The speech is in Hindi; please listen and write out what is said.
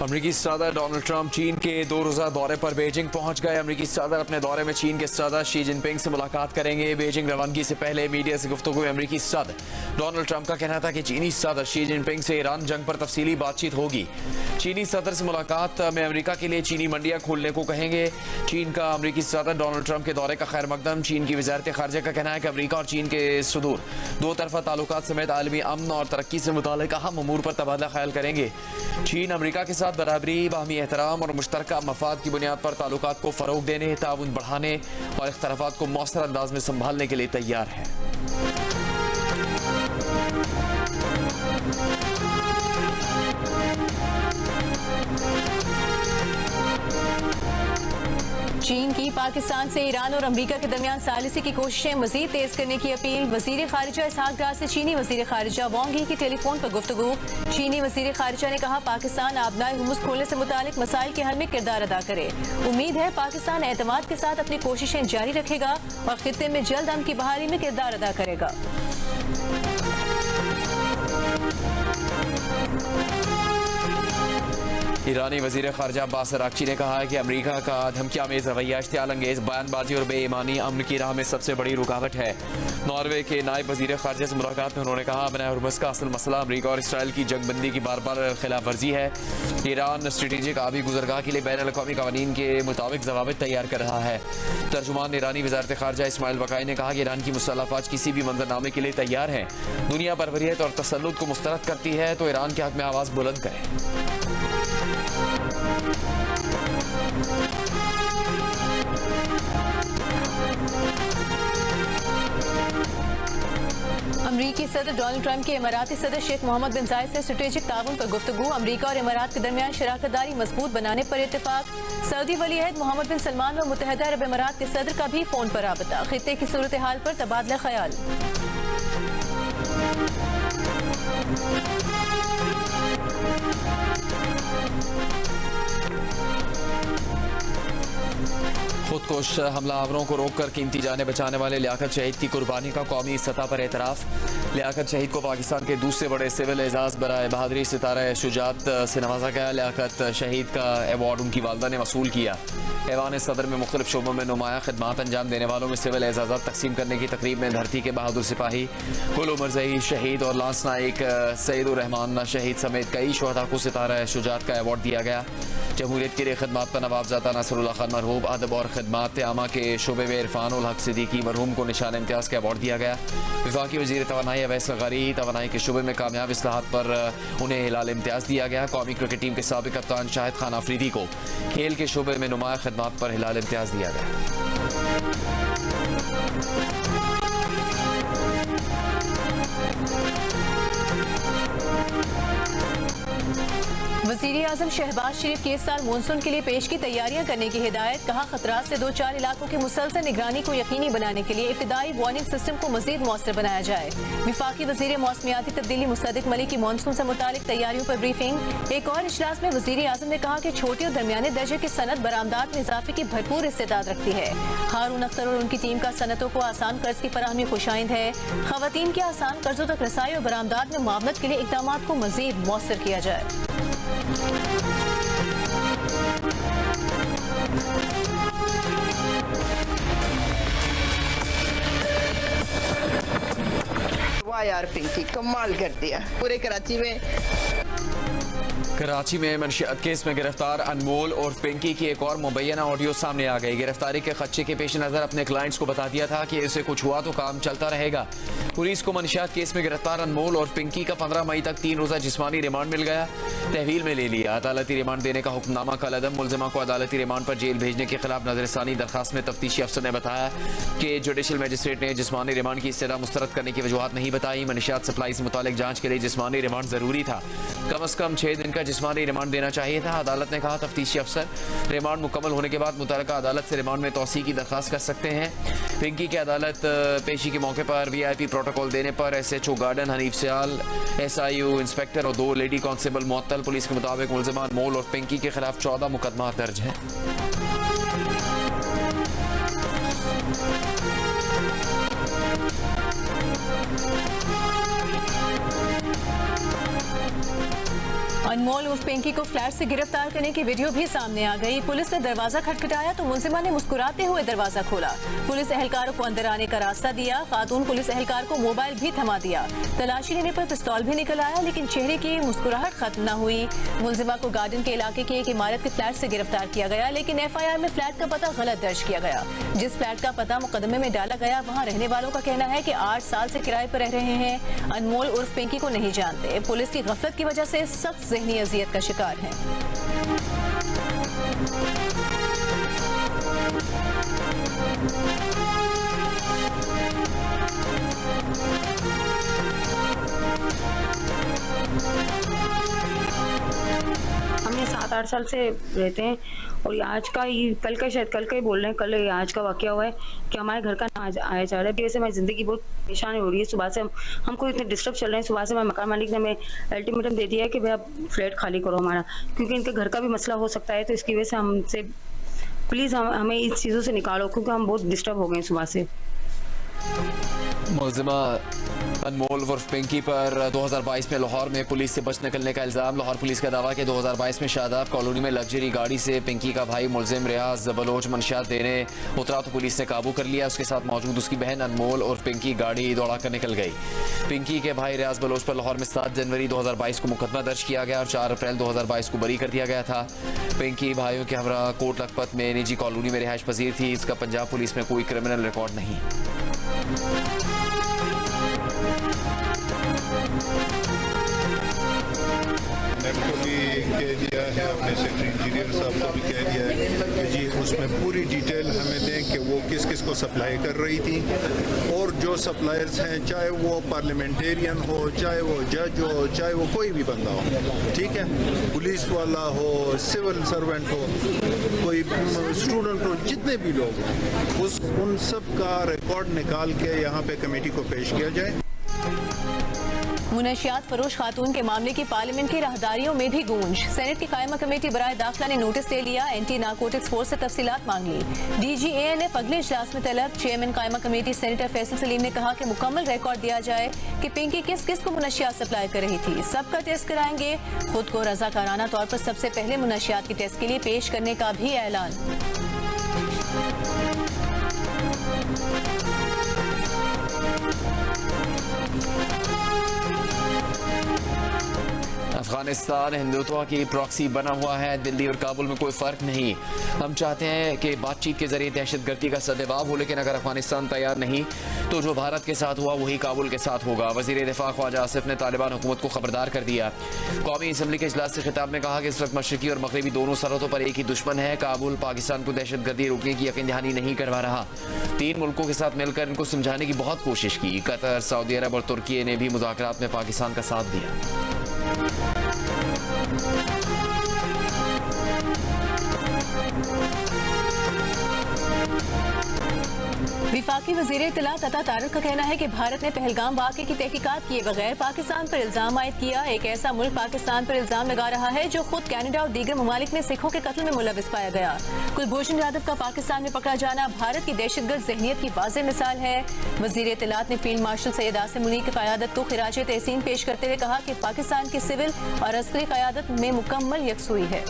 अमरीकी सदर डोनाल्ड ट्रंप चीन के 2 रोज़ा दौरे पर बीजिंग पहुंच गए। अमरीकी सदर अपने दौरे में चीन के सदर शी जिनपिंग से मुलाकात करेंगे। बीजिंग रवानगी से पहले मीडिया से गुफ्तगू में अमरीकी सदर डोनाल्ड ट्रंप का कहना था कि चीनी सदर शी जिनपिंग से ईरान जंग पर तफसीली बातचीत होगी। चीनी सदर से मुलाकात में अमरीका के लिए चीनी मंडियां खोलने को कहेंगे। चीन का अमरीकी सदर डोनाल्ड ट्रंप के दौरे का खैर मकदम। चीन की वजारत खारजा का कहना है कि अमरीका और चीन के सदूर दो तरफा ताल्लुकात समेत आलमी अमन और तरक्की से मुताल्लिक अहम अमूर पर तबादला ख्याल करेंगे। चीन अमरीका के साथ बराबरी, बाहमी एहतराम और मुश्तरका मफाद की बुनियाद पर ताल्लुकात को फरोग देने, ताउन बढ़ाने और इख्तलाफात को मौसर अंदाज में संभालने के लिए तैयार है। चीन की पाकिस्तान से ईरान और अमरीका के दरमियान सालिसी की कोशिशें मजीद तेज करने की अपील। वजीर खारिजा इसहाक डार से चीनी वजीर खारिजा वांग यी की टेलीफोन पर गुफ्तगू। चीनी वजीर खारिजा ने कहा पाकिस्तान आबनाए हुर्मुज़ खोलने से मुतालिक मसाइल के हल में किरदार अदा करे। उम्मीद है पाकिस्तान एतमाद के साथ अपनी कोशिशें जारी रखेगा और खित्ते में जल्द अमन की बहाली में किरदार अदा करेगा। ईरानी वजीर खारजा अब्बास अरागची ने कहा है कि अमरीका का धमकियामेज रवैया, इश्तियाल अंगेज बयानबाजी और बेईमानी अमन की राह में सबसे बड़ी रुकावट है। नॉर्वे के नायब वजीर खारजा से मुलाकात में उन्होंने कहा आबनाए हुर्मुज़ का असल मसला अमरीका और इसराइल की जंगबंदी की बार बार खिलाफ वर्जी है। ईरान स्ट्रेटेजिक आबी गुजरगाह के लिए बैन अल-अक़वामी क़वानीन के मुताबिक ज़वाबित तैयार कर रहा है। तर्जुमान ईरानी वज़ारत खारजा इस्माइल बकाई ने कहा कि ईरान की मुसल्लह अफ़वाज किसी भी मंजरनामे के लिए तैयार हैं। दुनिया बरबरीत और तसल्लुत को मुस्तरद करती है तो ईरान के हक में आवाज़ बुलंद करें। अमरीकी सदर डोनाल्ड ट्रंप के इमाराती सदर शेख मोहम्मद बिन जायद से स्ट्रेटेजिक ताउन पर गुफ्तगू। अमरीका और इमारात के दरमियान शराकतदारी मजबूत बनाने पर इत्तेफाक। सऊदी वली अहद मोहम्मद बिन सलमान व मुत्तहदा अरब इमारात के सदर का भी फोन पर राबता। खित्ते की सूरत हाल पर तबादला ख्याल। खुदकुश हमलावरों को रोककर कीमती जानें बचाने वाले लियाकत शहीद की कुर्बानी का कौमी सतह पर एतराफ़। लियाकत शहीद को पाकिस्तान के दूसरे बड़े सिविल एजाज़ बराए बहादुरी सितारा शुजात से नवाजा गया। लियाकत शहीद का एवार्ड उनकी वालदा ने वसूल किया। ऐवान सदर में मुख्तलिफ शोबों में नुमाया खिदमात अंजाम देने वालों में सिविल एजाज़ात तकसीम करने की तकरीब में धरती के बहादुर सिपाही गुल उमर ज़ही शहीद और लांस नाइक सईदुर रहमान शहीद समेत कई शोहदा को सितारा शुजात का एवार्ड दिया गया। जमहूरियत के लिए खिदमात पर नवाबजादा नसरुल्लाह खान मरहूब अदब और खिदमात आमा के शोबे में इरफान उल हक सिद्दीकी मरहूम को निशान इम्तियाज़ का एवार्ड दिया गया। वफाकी वज़ीर तवानाई अवैस ग़री तवानाई के शोबे में कामयाब इस्लाहात पर उन्हें हिलाल इम्तियाज़ दिया गया। कौमी क्रिकेट टीम के साबिक़ कप्तान शाहिद खान आफरीदी को खेल के शोबे में नुमाया खिदमात पर हिलाल इम्तियाज़ दिया गया। वज़ीर आज़म शहबाज शरीफ के इस साल मानसून के लिए पेश की तैयारियां करने की हिदायत। कहा खतरात से 2-4 इलाकों की मुसलसल निगरानी को यकीनी बनाने के लिए इब्तिदाई वार्निंग सिस्टम को मजीद मौसर बनाया जाए। वफाकी वज़ीर मौसमियाती तब्दीली मुसद्दिक मलिक की मानसून से मुतालिक तैयारियों पर ब्रीफिंग। एक और इजलास में वज़ीर आज़म ने कहा कि छोटी और दरमियाने दर्जे की सनत बरामदात में इजाफे की भरपूर इस्तेदाद रखती है। हारून अख्तर और उनकी टीम का सनतों को आसान कर्ज की फराहमी खुशाइंद है। खवातीन के आसान कर्जों तक रसाई और बरामदात में मामलत के लिए इक़दामात को मजीद मौसर किया जाए। वाह यार पिंकी कमाल कर दिया। पूरे कराची में मनशियात केस में गिरफ्तार अनमोल और पिंकी की एक और मुबैना ऑडियो सामने आ गई। गिरफ्तारी के खदशे के पेश नजर अपने क्लाइंट्स को बता दिया था कि इसे कुछ हुआ तो काम चलता रहेगा। पुलिस को मनशियात केस में गिरफ्तार अनमोल और पिंकी का 15 मई तक 3 रोजा जिस्मानी रिमांड मिल गया, तहवील में ले लिया। अदालती रिमांड देने का हुक्मनामा कल अदम। मुलजिमा को अदालती रिमांड पर जेल भेजने के खिलाफ नजरसानी दरखास्त में तफ्तीशी अफसर ने बताया कि जुडिशल मजिस्ट्रेट ने जिस्मानी रिमांड की इस्तदा मुस्तरद करने की वजूहत नहीं बताई। मनशियात सप्लाई से मुतालिक जांच के लिए जिस्मानी रिमांड जरूरी था। कम अज कम 6 दिन का जिस्मानी रिमांड देना चाहिए था। अदालत ने कहा तफ्तीशी अफसर रिमांड मुकम्मल होने के बाद मुतल्लिका अदालत से रिमांड में तौसी की दरखास्त कर सकते हैं। पिंकी के अदालत पेशी के मौके पर VIP प्रोटोकॉल देने पर SHO गार्डन हनीफ सियाल, SIU इंस्पेक्टर और 2 लेडी कांस्टेबल मुअत्तल। पुलिस के मुताबिक मुलजिमान मोल और पिंकी के खिलाफ 14 मुकदमा दर्ज है। अनमोल उर्फ पिंकी को फ्लैट से गिरफ्तार करने की वीडियो भी सामने आ गई। पुलिस ने दरवाजा खटखटाया तो मुलजिमा ने मुस्कुराते हुए दरवाजा खोला। पुलिस एहलकारों को अंदर आने का रास्ता दिया। खातून पुलिस एहलकार को मोबाइल भी थमा दिया। तलाशी लेने पर पिस्तौल भी निकल आया, लेकिन चेहरे की मुस्कुराहट खत्म न हुई। मुलजिमा को गार्डन के इलाके की एक इमारत के फ्लैट से गिरफ्तार किया गया, लेकिन FIR में फ्लैट का पता गलत दर्ज किया गया। जिस फ्लैट का पता मुकदमे में डाला गया, वहाँ रहने वालों का कहना है कि 8 साल से किराए पर रह रहे हैं। अनमोल उर्फ पिंकी को नहीं जानते। पुलिस की गफलत की वजह से सख्त ज़हनी अजियत का शिकार है। हमने 7-8 साल से रहते हैं और आज का ही कल का शायद कल का ही बोल रहे हैं, कल आज का वाकया हुआ है कि हमारे घर का ना आया जा रहा है। वैसे हमारी ज़िंदगी बहुत परेशान हो रही है। सुबह से हमको इतने डिस्टर्ब चल रहे हैं। सुबह से हमारे मकान मालिक ने हमें अल्टीमेटम दे दिया है कि भाई आप फ्लैट खाली करो हमारा, क्योंकि इनके घर का भी मसला हो सकता है। तो इसकी वजह से हमसे प्लीज़ हमें इस चीज़ों से निकालो, क्योंकि हम बहुत डिस्टर्ब हो गए हैं सुबह से। मुलजिमा अनमोल उर्फ पिंकी पर 2022 में लाहौर में पुलिस से बच निकलने का इल्ज़ाम। लाहौर पुलिस का दावा कि 2022 में शादाब कॉलोनी में लग्जरी गाड़ी से पिंकी का भाई मुलजिम रियाज बलोच मंशियात देने उतरा तो पुलिस ने काबू कर लिया। उसके साथ मौजूद उसकी बहन अनमोल और पिंकी गाड़ी दौड़ा कर निकल गई। पिंकी के भाई रियाज बलोच पर लाहौर में 7 जनवरी 2022 को मुकदमा दर्ज किया गया और 4 अप्रैल 2022 को बरी कर दिया गया था। पिंकी भाइयों के हमरा कोट लखपत में निजी कॉलोनी में रिहाइश पजीर थी। इसका पंजाब पुलिस में कोई क्रिमिनल रिकॉर्ड नहीं। को भी कह दिया है, अपने सेक्रेटरी इंजीनियर साहब को भी कह दिया है कि जी उसमें पूरी डिटेल हमें दें कि वो किस किस को सप्लाई कर रही थी, और जो सप्लायर्स हैं चाहे वो पार्लियामेंटेरियन हो, चाहे वो जज हो, चाहे वो कोई भी बंदा हो, ठीक है, पुलिस वाला हो, सिविल सर्वेंट हो, कोई स्टूडेंट हो, जितने भी लोग हों, उन सब का रिकॉर्ड निकाल के यहाँ पे कमेटी को पेश किया जाए। मुनशियात फरोश खातून के मामले की पार्लियामेंट की राहदारियों में भी गूंज। सेनेट की कायमा कमेटी बराए दाखिला ने नोटिस ले लिया। एंटी नारकोटिक्स फोर्स से तफसीलात मांग ली। DG ANF अगले इजलास में तलब। चेयरमैन कायमा कमेटी सेनेटर फैसल सलीम ने कहा कि मुकम्मल रिकॉर्ड दिया जाए कि पिंकी किस किस को मुनशियात सप्लाई कर रही थी। सबका टेस्ट कराएंगे। खुद को रजाकाराना तौर पर सबसे पहले मुनशियात के टेस्ट के लिए पेश करने का भी ऐलान। अफगानिस्तान हिंदुत्व की प्रॉक्सी बना हुआ है। दिल्ली और काबुल में कोई फर्क नहीं। हम चाहते हैं कि बातचीत के जरिए दहशतगर्दी का सद्भाव हो, लेकिन अगर अफगानिस्तान तैयार नहीं तो जो भारत के साथ हुआ वही काबुल के साथ होगा। वजीर दिफा ख्वाजा आसिफ ने तालिबान हुकूमत को खबरदार कर दिया। कौमी असम्बली के इजलास से खिताब में कहा कि इस वक्त मशरकी और मगरबी दोनों सरहदों पर एक ही दुश्मन है। काबुल पाकिस्तान को दहशतगर्दी रोकने की यकीन दहानी नहीं करवा रहा। 3 मुल्कों के साथ मिलकर इनको समझाने की बहुत कोशिश की। कतर, सऊदी अरब और तुर्की ने भी मुज़ाकरात में पाकिस्तान का साथ दिया। विफाकी वज़ीर इत्तलात अता तारिक का कहना है कि भारत ने पहलगाम वाक़े की तहकीकात किए बगैर पाकिस्तान पर इल्ज़ाम आयद किया। एक ऐसा मुल्क पाकिस्तान पर इल्ज़ाम लगा रहा है जो खुद कनाडा और दीगर ममालिक में सिखों के कत्ल में मुलविस पाया गया। कुलभूषण यादव का पाकिस्तान में पकड़ा जाना भारत की दहशतगर्द ज़हनियत की वाज़ेह मिसाल है। वज़ीर इत्तलात ने फील्ड मार्शल सैयद आसिम मुनीर की क़यादत को खिराज तहसीन पेश करते हुए कहा कि पाकिस्तान की सिविल और अस्करी क़यादत में मुकम्मल यकसुई है।